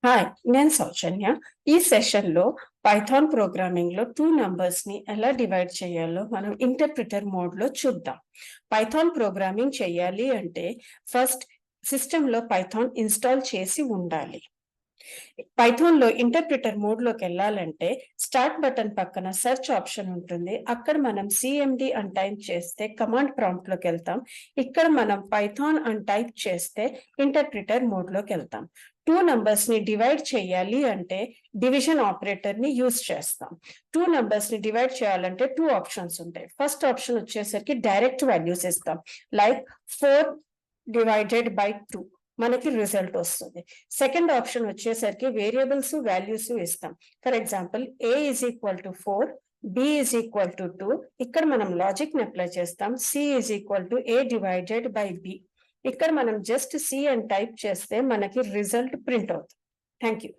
Hi, నేను సౌజన్య. ఈ సెషన్లో పైథాన్ ప్రోగ్రామింగ్లో 2 నంబర్స్ని ఎలా డివైడ్ చేయాలో మనం ఇంటర్ప్రిటర్ మోడ్లో చూద్దాం. పైథాన్ ప్రోగ్రామింగ్ చేయాలి అంటే ఫస్ట్ సిస్టంలో పైథాన్ ఇన్స్టాల్ చేసి ఉండాలి. పైథాన్లో ఇంటర్ప్రిటర్ మోడ్లోకి వెళ్ళాలంటే స్టార్ట్ బటన్ పక్కన సెర్చ్ ఆప్షన్ ఉంటుంది. అక్కడ మనం సిఎండి అని టైప్ చేస్తే కమాండ్ ప్రాంప్ట్లోకి వెళ్తాం. ఇక్కడ మనం పైథాన్ అని టైప్ చేస్తే ఇంటర్ప్రిటర్ మోడ్లోకి వెళ్తాం. 2 నంబర్స్ ని డివైడ్ చేయాలి అంటే డివిజన్ ఆపరేటర్ ని యూజ్ చేస్తాం. 2 నంబర్స్ ని డివైడ్ చేయాలంటే 2 ఆప్షన్స్ ఉంటాయి. ఫస్ట్ ఆప్షన్ వచ్చేసరికి డైరెక్ట్ వాల్యూస్ ఇస్తాం. లైక్ 4 డివైడెడ్ బై 2 మనకి రిజల్ట్ వస్తుంది. సెకండ్ ఆప్షన్ వచ్చేసరికి వేరియబుల్స్ వాల్యూస్ ఇస్తాం. For example a is equal to 4, b is equal to 2. ఇక్కడ మనం లాజిక్ ని అప్లై చేస్తాం. c is equal to a divided by b. ఇక్కడ మనం జస్ట్ సి అని టైప్ చేస్తే మనకి రిజల్ట్ ప్రింట్ అవుతుంది. Thank you.